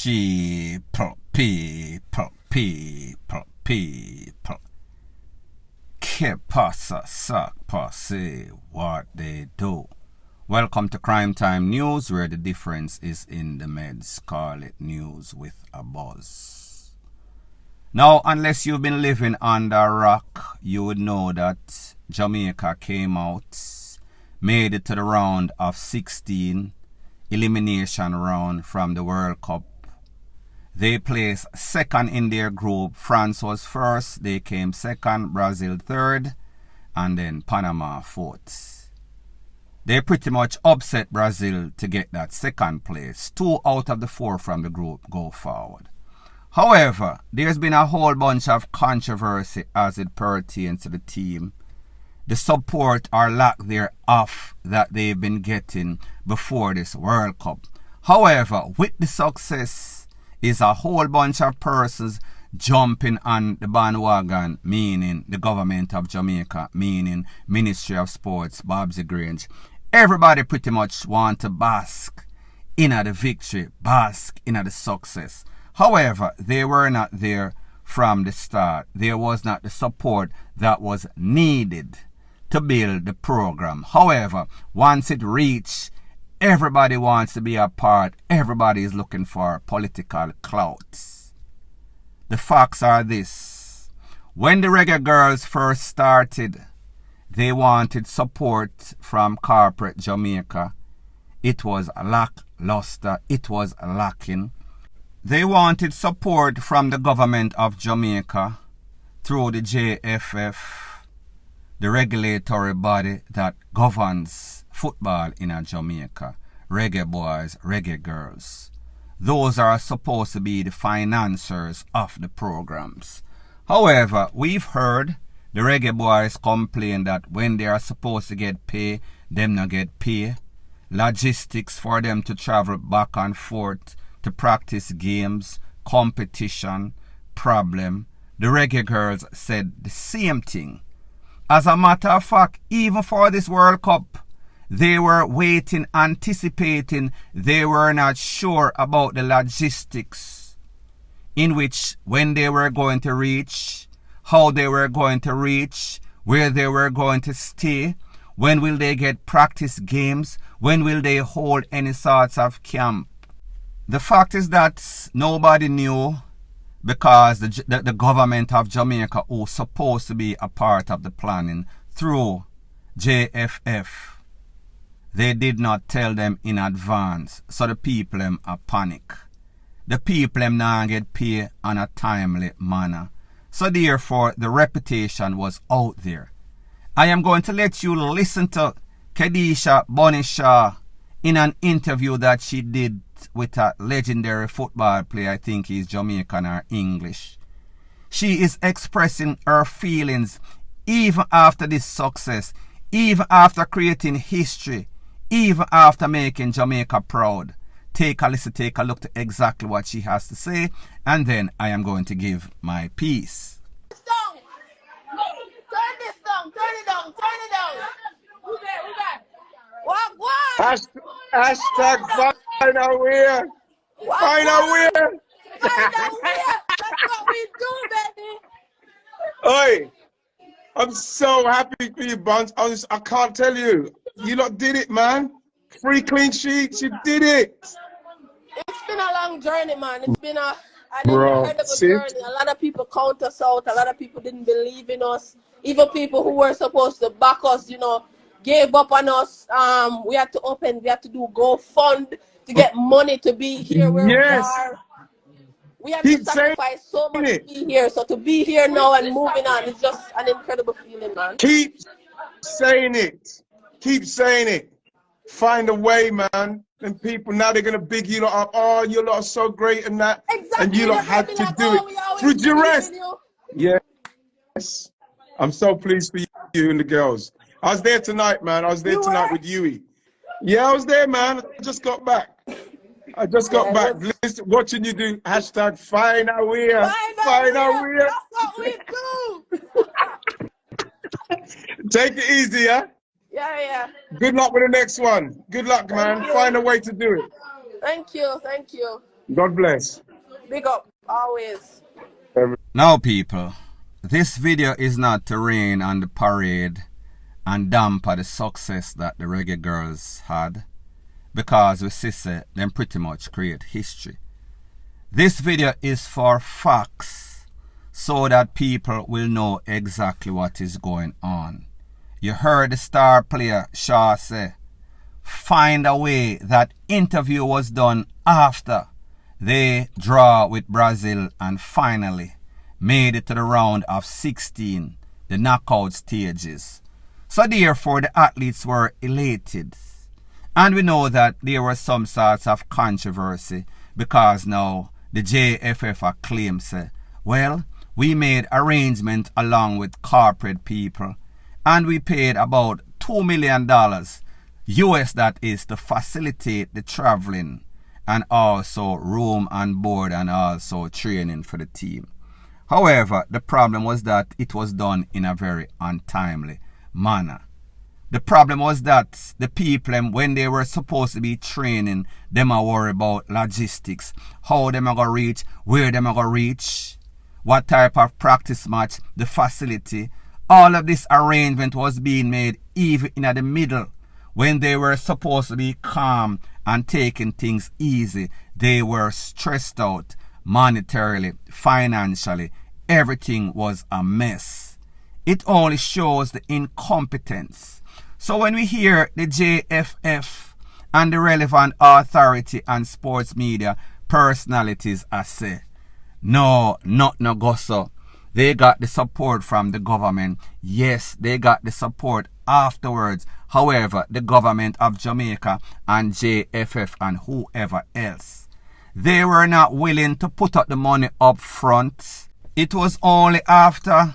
People. Que pasa, sac passe, what they do. Welcome to Crime Time News, where the difference is in the meds. Call it news with a buzz. Now, unless you've been living under a rock, you would know that Jamaica came out, made it to the round of 16, elimination round from the World Cup. They placed second in their group. France was first, they came second, Brazil third, and then Panama fourth. They pretty much upset Brazil to get that second place. 2 out of the 4 from the group go forward. However, there's been a whole bunch of controversy as it pertains to the team. The support or lack thereof that they've been getting before this World Cup. However, with the success is a whole bunch of persons jumping on the bandwagon, meaning the government of Jamaica, meaning Ministry of Sports, Babsy Grange. Everybody pretty much want to bask in the victory, bask in the success. However, they were not there from the start. There was not the support that was needed to build the program. However, once it reached, everybody wants to be a part. Everybody is looking for political clout. The facts are this. When the Reggae Girls first started, they wanted support from corporate Jamaica. It was lackluster. It was lacking. They wanted support from the government of Jamaica through the JFF, the regulatory body that governs football in Jamaica. Reggae boys, reggae girls. Those are supposed to be the financiers of the programs. However, we've heard the reggae boys complain that when they are supposed to get pay, them not get pay. Logistics for them to travel back and forth to practice games, competition, problem. The reggae girls said the same thing. As a matter of fact, even for this World Cup, they were waiting, anticipating. They were not sure about the logistics in which when they were going to reach, how they were going to reach, where they were going to stay, when will they get practice games, when will they hold any sorts of camp. The fact is that nobody knew, because the government of Jamaica was supposed to be a part of the planning through JFF. They did not tell them in advance, so the people them a panic. The people them not get paid on a timely manner. So therefore, the reputation was out there. I am going to let you listen to Kedisha Bonishaw in an interview that she did with a legendary football player. I think he's Jamaican or English. She is expressing her feelings even after this success, even after creating history, even after making Jamaica proud. Take a listen, take a look to exactly what she has to say, and then I am going to give my piece. Turn this down, turn it down, turn it down. Who that? What? Hashtag find a way. Find a way. That's what we do, baby. Oi, I'm so happy for you, Buns. I can't tell you. You lot did it, man. 3 clean sheets. You did it. It's been a long journey, man. It's been an Bro, incredible journey. A lot of people count us out. A lot of people didn't believe in us. Even people who were supposed to back us, gave up on us. We had to do GoFund to get money to be here where we are. We had to sacrifice so much to be here. So to be here now and moving on is just an incredible feeling, man. Keep saying it. Keep saying it. Find a way, man. And people now they're gonna big you lot up. Oh, you lot are so great and that. Exactly. And you lot had to do it through duress. Yes. I'm so pleased for you and the girls. I was there tonight, man. I was there tonight with Yui. Yeah, I was there, man. I just got back. Listen, watching you do hashtag find a way. Find a way. That's what we do. Take it easy, yeah? Yeah. Good luck with the next one. Good luck, man. Find a way to do it. Thank you. God bless. Big up, always. Now, people, this video is not to rain on the parade and damper the success that the reggae girls had, because we see them pretty much create history. This video is for facts, so that people will know exactly what is going on. You heard the star player Shaw say, find a way. That interview was done after they draw with Brazil and finally made it to the round of 16, the knockout stages. So therefore the athletes were elated. And we know that there was some sorts of controversy, because now the JFF claims, well, we made arrangement along with corporate people and we paid about $2 million US, that is, to facilitate the traveling and also room and board and also training for the team. However, the problem was that it was done in a very untimely manner. The problem was that the people, when they were supposed to be training, them are worried about logistics. How them are going to reach, where them are going to reach, what type of practice match, the facility. All of this arrangement was being made even in the middle. When they were supposed to be calm and taking things easy, they were stressed out monetarily, financially. Everything was a mess. It only shows the incompetence. So when we hear the JFF and the relevant authority and sports media personalities say, no, not no go so. They got the support from the government. Yes, they got the support afterwards. However, the government of Jamaica and JFF and whoever else, they were not willing to put up the money up front. It was only after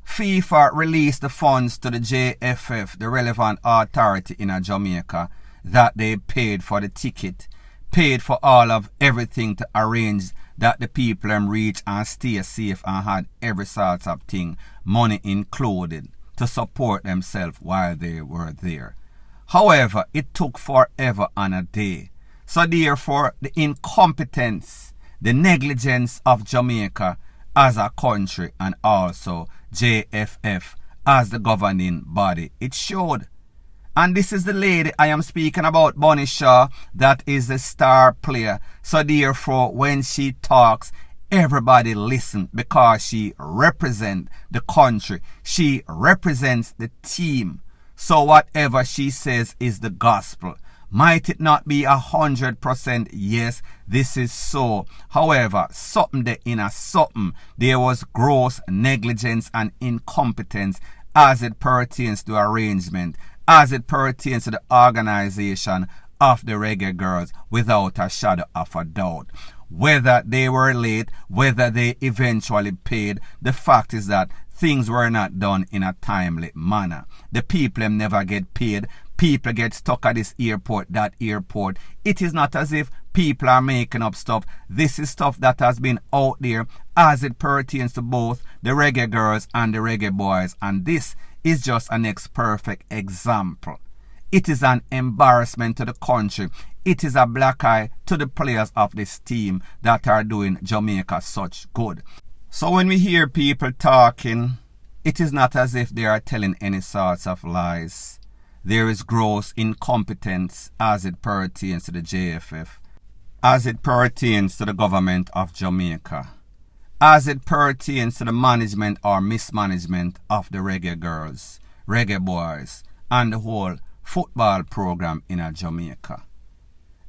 FIFA released the funds to the JFF, the relevant authority in Jamaica, that they paid for the ticket, paid for all of everything to arrange that the people reach and stay safe and had every sort of thing, money included, to support themselves while they were there. However, it took forever and a day. So therefore, the incompetence, the negligence of Jamaica as a country and also JFF as the governing body, it showed. And this is the lady I am speaking about, Bunny Shaw, that is the star player. So therefore, when she talks, everybody listen, because she represents the country. She represents the team. So whatever she says is the gospel. Might it not be 100% yes, this is so. However, something there in a something, there was gross negligence and incompetence as it pertains to arrangement, as it pertains to the organization of the reggae girls, without a shadow of a doubt. Whether they were late, whether they eventually paid, the fact is that things were not done in a timely manner. The people never get paid. People get stuck at this airport, that airport. It is not as if people are making up stuff. This is stuff that has been out there as it pertains to both the reggae girls and the reggae boys. And this is just a next perfect example. It is an embarrassment to the country. It is a black eye to the players of this team that are doing Jamaica such good. So when we hear people talking, it is not as if they are telling any sorts of lies. There is gross incompetence as it pertains to the JFF, as it pertains to the government of Jamaica, as it pertains to the management or mismanagement of the reggae girls, reggae boys, and the whole football program in Jamaica.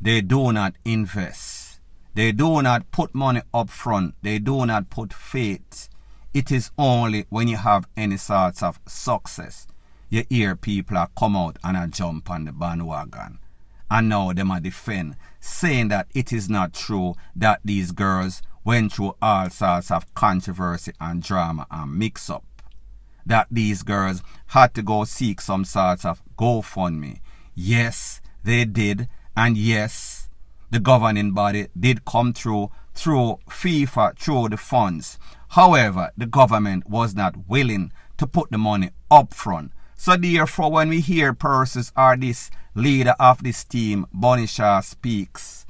They do not invest. They do not put money up front. They do not put faith. It is only when you have any sorts of success, you hear people are come out and a jump on the bandwagon. And now them a defend, saying that it is not true that these girls went through all sorts of controversy and drama and mix-up. That these girls had to go seek some sorts of GoFundMe. Yes, they did. And yes, the governing body did come through FIFA, through the funds. However, the government was not willing to put the money up front. So therefore, when we hear persons or this leader of this team, Bunny Shaw, speaks,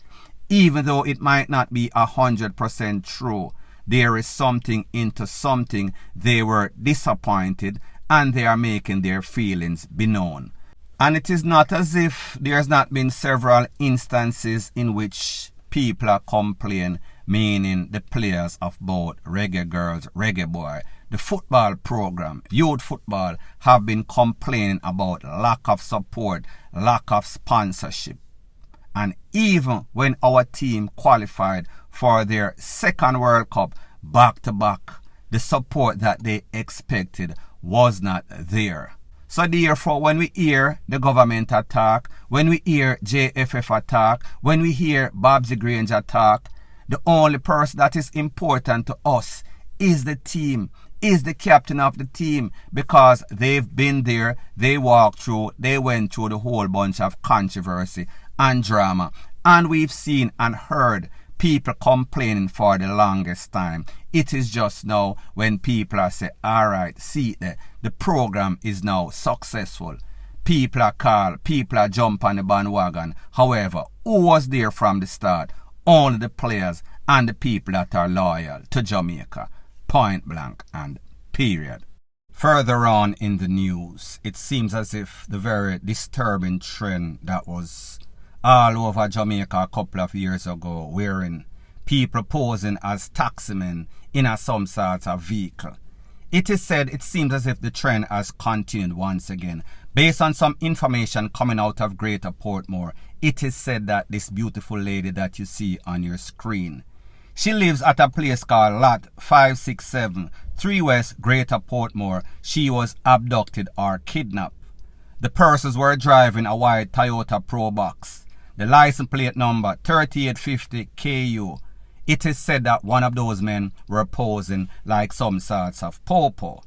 even though it might not be 100% true. There is something into something. They were disappointed and they are making their feelings be known. And it is not as if there has not been several instances in which people are complaining, meaning the players of both Reggae Girls, Reggae Boy, the football program, youth football, have been complaining about lack of support, lack of sponsorship. And even when our team qualified for their second World Cup back-to-back, the support that they expected was not there. So therefore, when we hear the government attack, when we hear JFF attack, when we hear Babsy Grange attack, the only person that is important to us is the team, is the captain of the team, because they've been there, they walked through, they went through the whole bunch of controversy and drama. And we've seen and heard people complaining for the longest time. It is just now when people are saying, all right, see that the program is now successful. People are called, people are jump on the bandwagon. However, who was there from the start? Only the players and the people that are loyal to Jamaica. Point blank and period. Further on in the news, it seems as if the very disturbing trend that was all over Jamaica a couple of years ago, wherein people posing as taximen in some sort of vehicle. It is said it seems as if the trend has continued once again. Based on some information coming out of Greater Portmore, it is said that this beautiful lady that you see on your screen, she lives at a place called Lot 567, 3 West, Greater Portmore. She was abducted or kidnapped. The persons were driving a white Toyota Probox. The license plate number 3850 KU. It is said that one of those men were posing like some sorts of popo.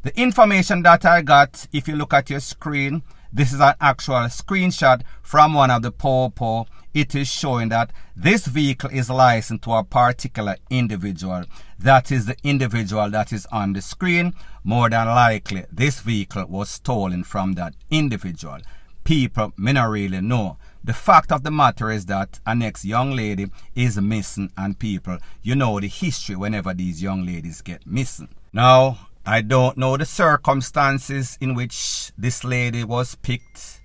The information that I got, if you look at your screen, this is an actual screenshot from one of the popo. It is showing that this vehicle is licensed to a particular individual. That is the individual that is on the screen. More than likely, this vehicle was stolen from that individual. People may not really know. The fact of the matter is that a next young lady is missing, and people, you know the history whenever these young ladies get missing. Now, I don't know the circumstances in which this lady was picked.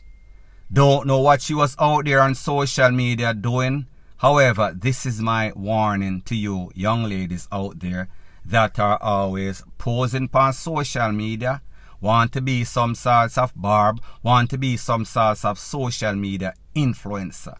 Don't know what she was out there on social media doing. However, this is my warning to you young ladies out there that are always posing on social media, want to be some sorts of barb, want to be some sorts of social media influencer.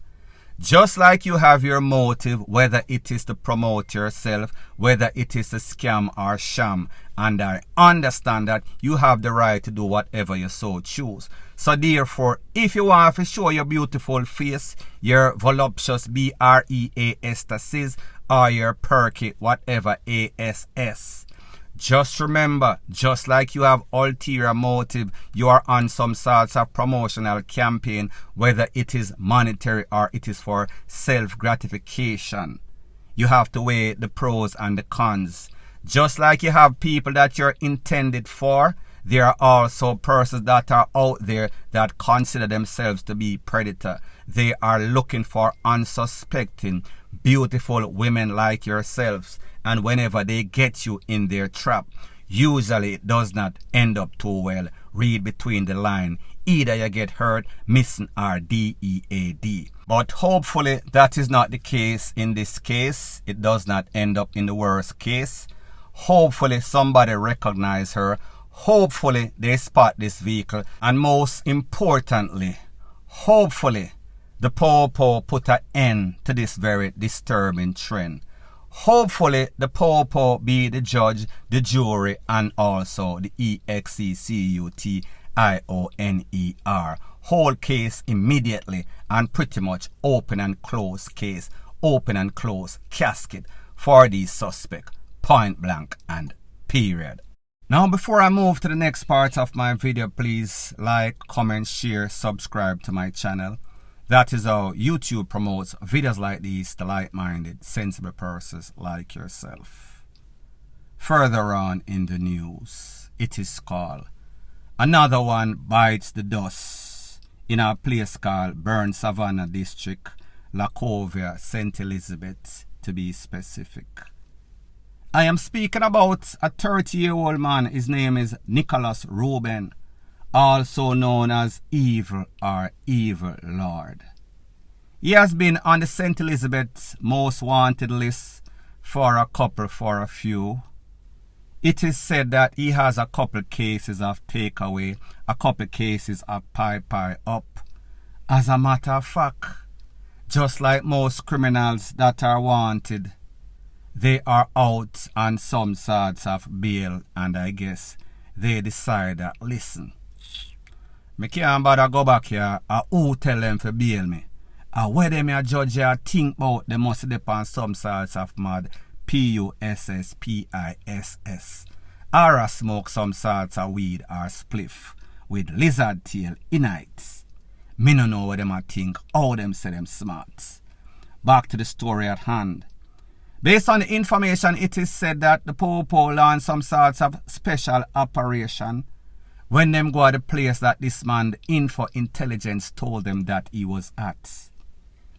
Just like you have your motive, whether it is to promote yourself, whether it is a scam or sham, and I understand that you have the right to do whatever you so choose. So therefore, if you want to show your beautiful face, your voluptuous BREASTASIS, or your perky whatever ASS, just remember, just like you have ulterior motive, you are on some sorts of promotional campaign, whether it is monetary or it is for self-gratification. You have to weigh the pros and the cons. Just like you have people that you're intended for, there are also persons that are out there that consider themselves to be predator. They are looking for unsuspecting, beautiful women like yourselves. And whenever they get you in their trap, usually it does not end up too well. Read between the line. Either you get hurt, missing, or DEAD. But hopefully that is not the case in this case. It does not end up in the worst case. Hopefully somebody recognize her. Hopefully they spot this vehicle. And most importantly, hopefully the Popo put an end to this very disturbing trend. Hopefully the Popo be the judge, the jury, and also the EXECUTIONER. Whole case immediately and pretty much open and close case, open and close casket for these suspects. Point blank and period. Now before I move to the next part of my video, please like, comment, share, subscribe to my channel. That is how YouTube promotes videos like these to like-minded, sensible persons like yourself. Further on in the news, it is called Another One Bites the Dust in a place called Burn Savannah District, Lacovia, St. Elizabeth, to be specific. I am speaking about a 30-year-old man. His name is Nicholas Reuben, also known as Evil or Evil Lord. He has been on the St. Elizabeth most wanted list for a few. It is said that he has a couple cases of takeaway, a couple cases of pie up. As a matter of fact, just like most criminals that are wanted, they are out on some sorts of bail, and I guess they decide that, listen, me can't bother go back here, who tell them to bail me? Whether me a judge here think about, they must depend some sorts of mad PUSSPISS, or a smoke some sorts of weed or spliff with lizard tail in it. Me no know what them a think, how them say them smart. Back to the story at hand. Based on the information, it is said that the Popo launched some sorts of special operation when them go to the place that this man, the info intelligence, told them that he was at.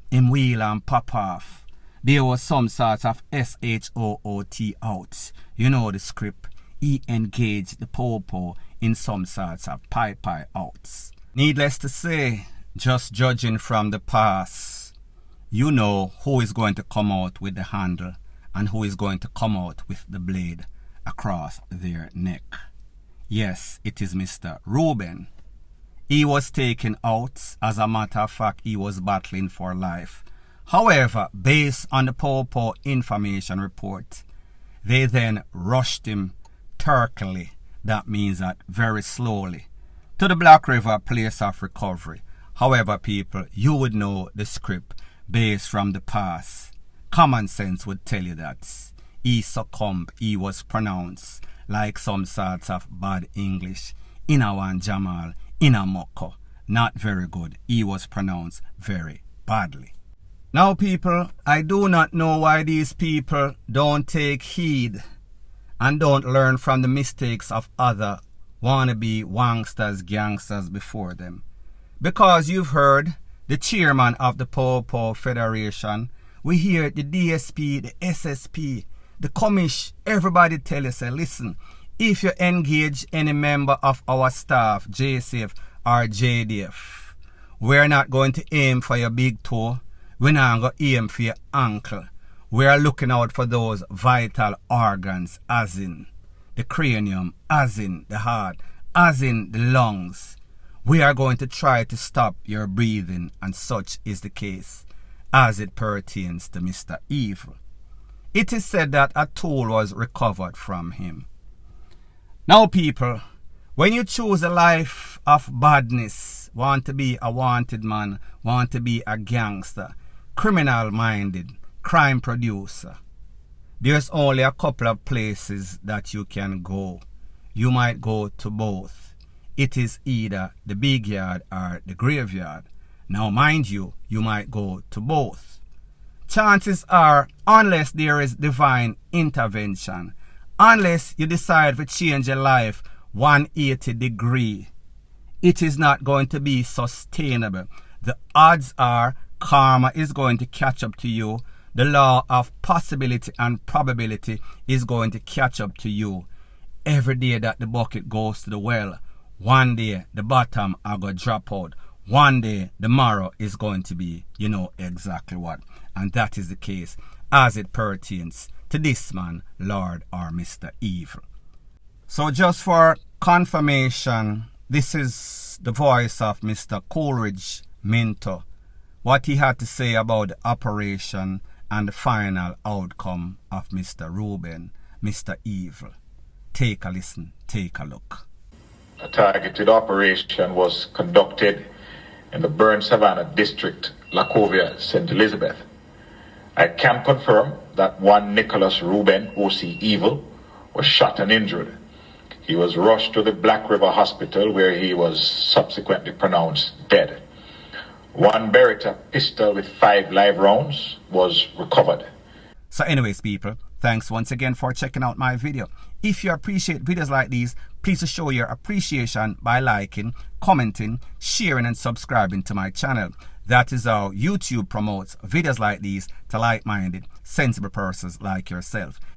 Him wheel and pop off. There was some sorts of SHOOT out. You know the script. He engaged the Popo in some sorts of pie outs. Needless to say, just judging from the past, you know who is going to come out with the handle and who is going to come out with the blade across their neck. Yes, it is Mr. Reuben. He was taken out. As a matter of fact, he was battling for life. However, based on the Popo information report, they then rushed him turkily, that means that very slowly, to the Black River place of recovery. However, people, you would know the script based from the past. Common sense would tell you that he succumbed, he was pronounced like some sorts of bad English. Inawan Jamal, Inamoko. Not very good. He was pronounced very badly. Now, people, I do not know why these people don't take heed and don't learn from the mistakes of other wannabe wangsters, gangsters before them. Because you've heard the chairman of the Popo Federation, we hear the DSP, the SSP, the commish, everybody tell us, say, listen, if you engage any member of our staff, JCF or JDF, we're not going to aim for your big toe, we're not going to aim for your ankle. We're looking out for those vital organs, as in the cranium, as in the heart, as in the lungs. We are going to try to stop your breathing, and such is the case as it pertains to Mr. Evil. It is said that a tool was recovered from him. Now, people, when you choose a life of badness, want to be a wanted man, want to be a gangster, criminal-minded, crime producer, there's only a couple of places that you can go. You might go to both. It is either the big yard or the graveyard. Now, mind you, you might go to both. Chances are, unless there is divine intervention, unless you decide to change your life 180 degrees, it is not going to be sustainable. The odds are karma is going to catch up to you. The law of possibility and probability is going to catch up to you. Every day that the bucket goes to the well, one day the bottom are going to drop out. One day the marrow is going to be, you know exactly what. And that is the case as it pertains to this man, Lord or Mr. Evil. So just for confirmation, this is the voice of Mr. Coleridge Minto. What he had to say about the operation and the final outcome of Mr. Reuben, Mr. Evil. Take a listen, take a look. A targeted operation was conducted in the Burn Savannah District, Lacovia, St. Elizabeth. I can confirm that one Nicholas Reuben, O.C. Evil, was shot and injured. He was rushed to the Black River Hospital where he was subsequently pronounced dead. One Beretta pistol with 5 live rounds was recovered. So anyways, people, thanks once again for checking out my video. If you appreciate videos like these, please show your appreciation by liking, commenting, sharing and subscribing to my channel. That is how YouTube promotes videos like these to like-minded, sensible persons like yourself.